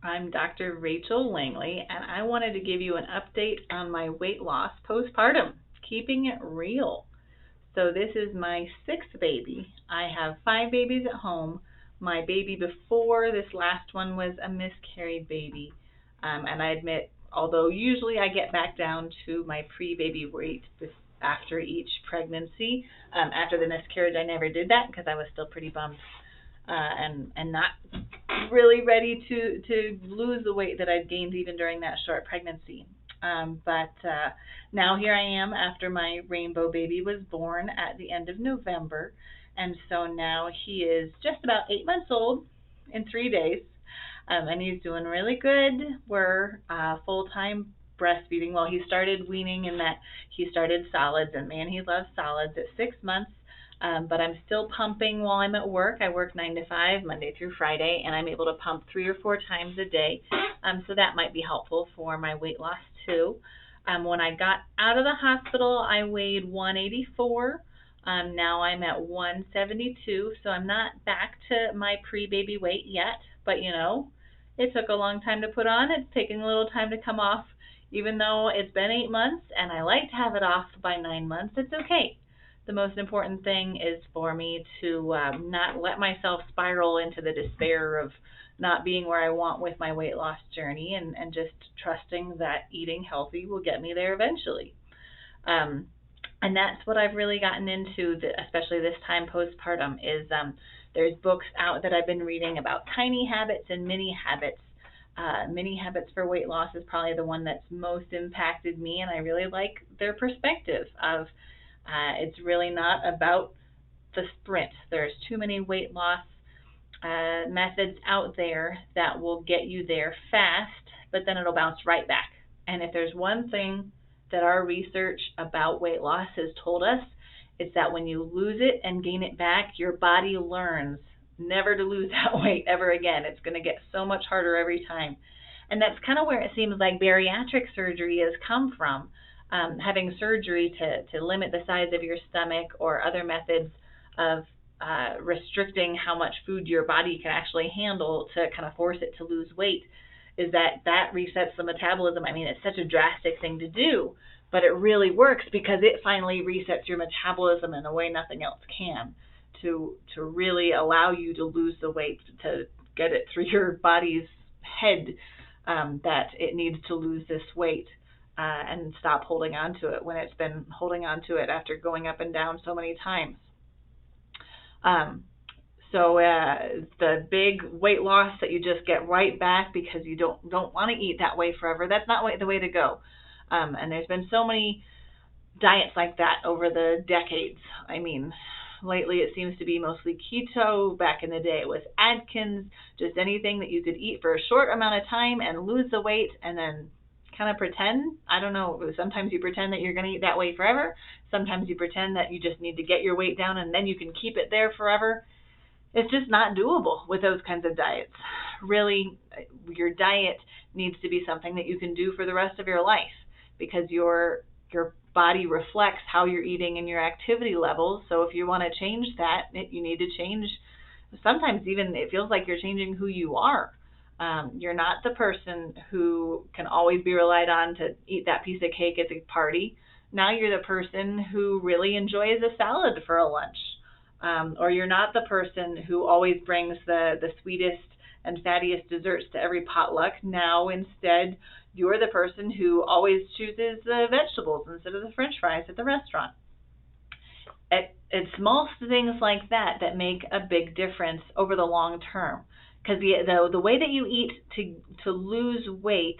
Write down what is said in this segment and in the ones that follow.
I'm Dr. Rachel Langley, and I wanted to give you an update on my weight loss postpartum, keeping it real. So, this is my sixth baby. I have five babies at home. My baby before this last one was a miscarried baby. And I admit, although usually I get back down to my pre baby weight after each pregnancy, after the miscarriage, I never did that because I was still pretty bummed and not really ready to lose the weight that I'd gained even during that short pregnancy. But now here I am after my rainbow baby was born at the end of November. And so now he is just about 8 months old in 3 days. And he's doing really good. We're full-time breastfeeding. Well, he started weaning in that he started solids, and man, he loves solids at 6 months. But I'm still pumping while I'm at work. I work 9 to 5, Monday through Friday, and I'm able to pump 3 or 4 times a day. So that might be helpful for my weight loss too. When I got out of the hospital, I weighed 184. Now I'm at 172, so I'm not back to my pre-baby weight yet. But it took a long time to put on. It's taking a little time to come off. Even though it's been 8 months and I like to have it off by 9 months, it's okay. The most important thing is for me to not let myself spiral into the despair of not being where I want with my weight loss journey, and just trusting that eating healthy will get me there eventually. And that's what I've really gotten into, especially this time postpartum, is there's books out that I've been reading about tiny habits and mini habits. Mini habits for weight loss is probably the one that's most impacted me, and I really like their perspective of it's really not about the sprint. There's too many weight loss methods out there that will get you there fast, but then it'll bounce right back. And if there's one thing that our research about weight loss has told us, it's that when you lose it and gain it back, your body learns never to lose that weight ever again. It's going to get so much harder every time. And that's kind of where it seems like bariatric surgery has come from. Having surgery to limit the size of your stomach, or other methods of restricting how much food your body can actually handle to kind of force it to lose weight, is that resets the metabolism. I mean, it's such a drastic thing to do, but it really works because it finally resets your metabolism in a way nothing else can, to really allow you to lose the weight, to get it through your body's head that it needs to lose this weight. And stop holding on to it when it's been holding on to it after going up and down so many times. So the big weight loss that you just get right back because you don't want to eat that way forever, that's not the way to go. And there's been so many diets like that over the decades. I mean, lately it seems to be mostly keto. Back in the day it was Atkins, just anything that you could eat for a short amount of time and lose the weight and then kind of pretend. I don't know, sometimes you pretend that you're going to eat that way forever. Sometimes you pretend that you just need to get your weight down and then you can keep it there forever. It's just not doable with those kinds of diets. Really, your diet needs to be something that you can do for the rest of your life, because your body reflects how you're eating and your activity levels. So if you want to change that, you need to change. Sometimes even it feels like you're changing who you are. You're not the person who can always be relied on to eat that piece of cake at the party. Now you're the person who really enjoys a salad for a lunch. Or you're not the person who always brings the sweetest and fattiest desserts to every potluck. Now instead, you're the person who always chooses the vegetables instead of the French fries at the restaurant. It's small things like that that make a big difference over the long term. Because the way that you eat to lose weight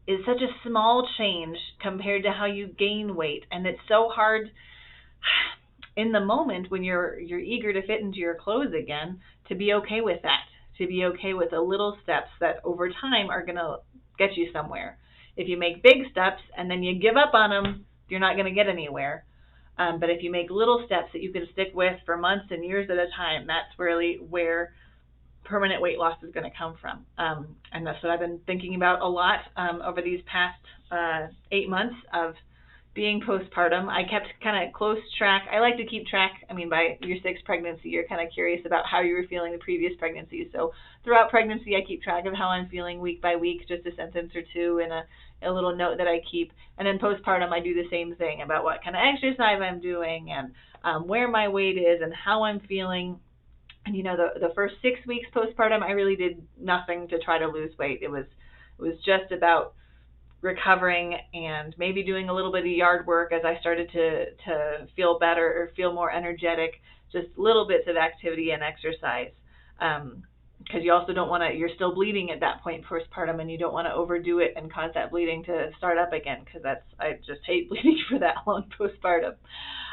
is such a small change compared to how you gain weight, and it's so hard in the moment when you're eager to fit into your clothes again to be okay with that, to be okay with the little steps that over time are going to get you somewhere. If you make big steps and then you give up on them, you're not going to get anywhere. But if you make little steps that you can stick with for months and years at a time, that's really where permanent weight loss is going to come from. And that's what I've been thinking about a lot over these past 8 months of being postpartum, I kept kind of close track. I like to keep track. I mean, by your sixth pregnancy, you're kind of curious about how you were feeling the previous pregnancy. So throughout pregnancy, I keep track of how I'm feeling week by week, just a sentence or two and a little note that I keep. And then postpartum, I do the same thing about what kind of exercise I'm doing and where my weight is and how I'm feeling. And the first 6 weeks postpartum, I really did nothing to try to lose weight. It was just about recovering and maybe doing a little bit of yard work as I started to feel better or feel more energetic, just little bits of activity and exercise. Because you also don't want to, you're still bleeding at that point postpartum, and you don't want to overdo it and cause that bleeding to start up again, because I just hate bleeding for that long postpartum.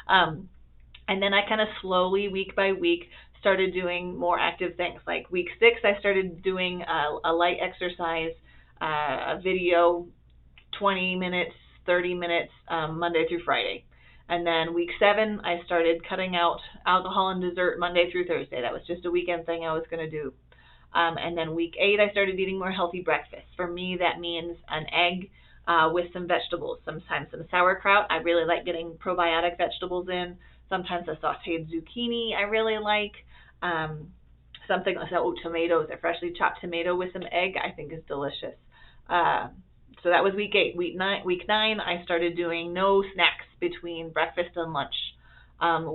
And then I kind of slowly, week by week, started doing more active things. Like week 6, I started doing a light exercise, a video, 20 minutes, 30 minutes, Monday through Friday. And then week 7, I started cutting out alcohol and dessert Monday through Thursday. That was just a weekend thing I was going to do. And then week 8, I started eating more healthy breakfast. For me, that means an egg with some vegetables, sometimes some sauerkraut. I really like getting probiotic vegetables in. Sometimes a sauteed zucchini I really like. Something like tomatoes, a freshly chopped tomato with some egg, I think is delicious. So that was week 8. Week 9, I started doing no snacks between breakfast and lunch.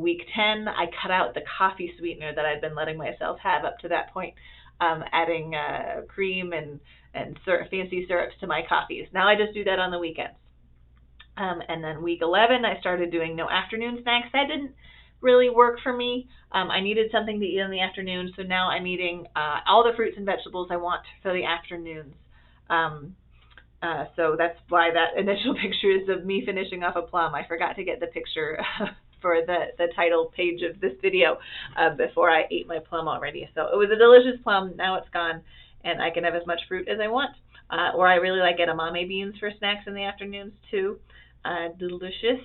Week 10, I cut out the coffee sweetener that I'd been letting myself have up to that point, adding cream and fancy syrups to my coffees. Now I just do that on the weekends. And then week 11, I started doing no afternoon snacks. That didn't really work for me. I needed something to eat in the afternoon, so now I'm eating all the fruits and vegetables I want for the afternoons. So that's why that initial picture is of me finishing off a plum. I forgot to get the picture for the title page of this video before I ate my plum already. So it was a delicious plum. Now it's gone, and I can have as much fruit as I want. Or I really like edamame beans for snacks in the afternoons too. Delicious.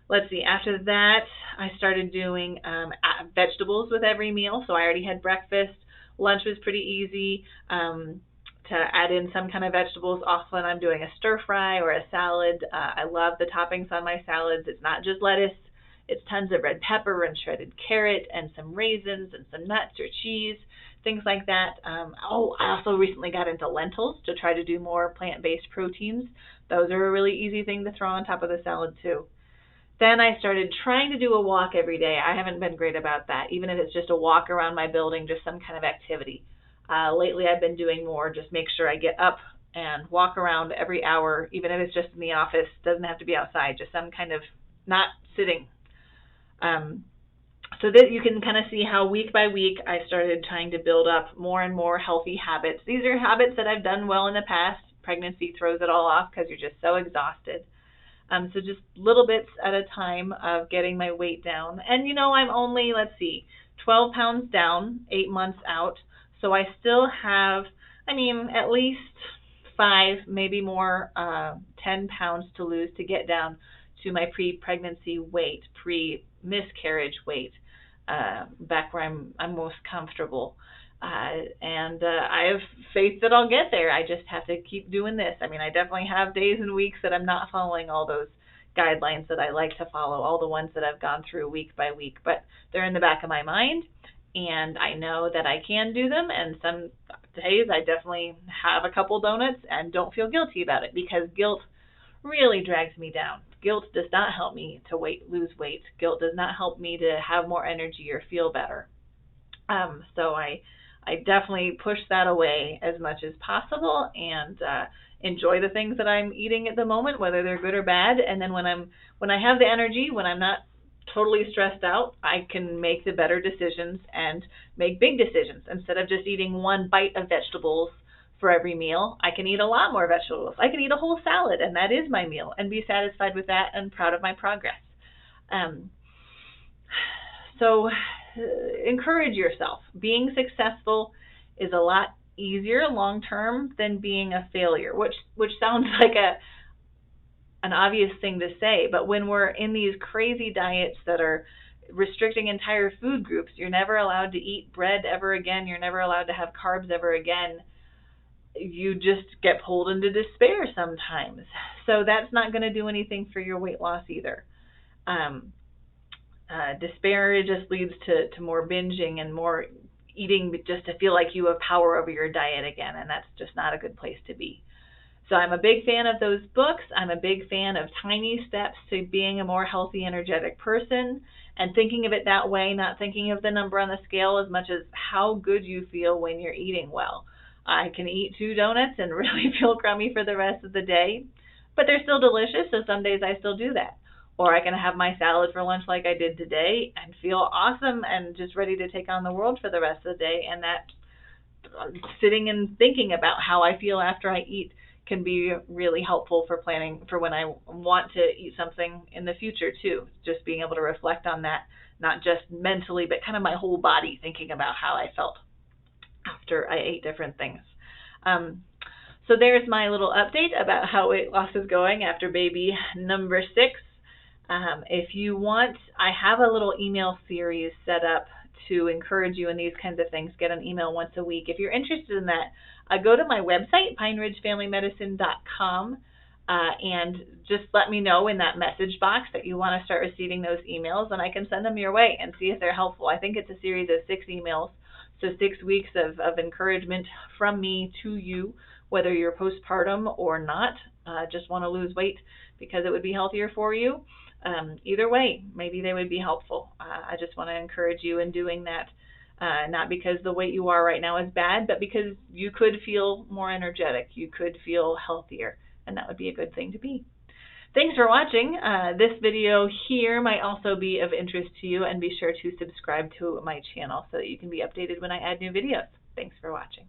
Let's see, after that, I started doing vegetables with every meal. So I already had breakfast. Lunch was pretty easy. To add in some kind of vegetables. Often I'm doing a stir fry or a salad. I love the toppings on my salads. It's not just lettuce. It's tons of red pepper and shredded carrot and some raisins and some nuts or cheese, things like that. I also recently got into lentils to try to do more plant-based proteins. Those are a really easy thing to throw on top of the salad too. Then I started trying to do a walk every day. I haven't been great about that, even if it's just a walk around my building, just some kind of activity. Lately I've been doing more, just make sure I get up and walk around every hour, even if it's just in the office. Doesn't have to be outside, just some kind of not sitting. So that you can kind of see how week by week I started trying to build up more and more healthy habits. These are habits that I've done well in the past. Pregnancy throws it all off because you're just so exhausted. So just little bits at a time of getting my weight down. And I'm only, 12 pounds down, 8 months out. So I still have, at least 5, maybe more, 10 pounds to lose to get down to my pre-pregnancy weight, pre-miscarriage weight, back where I'm most comfortable. And I have faith that I'll get there. I just have to keep doing this. I definitely have days and weeks that I'm not following all those guidelines that I like to follow, all the ones that I've gone through week by week, but they're in the back of my mind. And I know that I can do them, and some days I definitely have a couple donuts and don't feel guilty about it, because guilt really drags me down. Guilt does not help me to lose weight. Guilt does not help me to have more energy or feel better. So I definitely push that away as much as possible and enjoy the things that I'm eating at the moment, whether they're good or bad. And then when I have the energy, when I'm not totally stressed out, I can make the better decisions and make big decisions. Instead of just eating one bite of vegetables for every meal, I can eat a lot more vegetables. I can eat a whole salad, and that is my meal, and be satisfied with that and proud of my progress. So encourage yourself. Being successful is a lot easier long term than being a failure, which sounds like an obvious thing to say, but when we're in these crazy diets that are restricting entire food groups, you're never allowed to eat bread ever again, you're never allowed to have carbs ever again, you just get pulled into despair sometimes. So that's not going to do anything for your weight loss either. Despair just leads to more binging and more eating just to feel like you have power over your diet again, and that's just not a good place to be. So I'm a big fan of those books. I'm a big fan of tiny steps to being a more healthy, energetic person, and thinking of it that way, not thinking of the number on the scale as much as how good you feel when you're eating well. I can eat 2 donuts and really feel crummy for the rest of the day, but they're still delicious, so some days I still do that. Or I can have my salad for lunch like I did today and feel awesome and just ready to take on the world for the rest of the day. And that sitting and thinking about how I feel after I eat can be really helpful for planning for when I want to eat something in the future too. Just being able to reflect on that, not just mentally, but kind of my whole body thinking about how I felt after I ate different things. So there's my little update about how weight loss is going after baby number 6. If you want, I have a little email series set up to encourage you in these kinds of things. Get an email once a week. If you're interested in that, go to my website, pineridgefamilymedicine.com, and just let me know in that message box that you want to start receiving those emails, and I can send them your way and see if they're helpful. I think it's a series of 6 emails, so 6 weeks of encouragement from me to you, whether you're postpartum or not, just want to lose weight because it would be healthier for you. Either way, maybe they would be helpful. I just want to encourage you in doing that, not because the weight you are right now is bad, but because you could feel more energetic, you could feel healthier, and that would be a good thing to be. Thanks for watching. This video here might also be of interest to you, and be sure to subscribe to my channel so that you can be updated when I add new videos. Thanks for watching.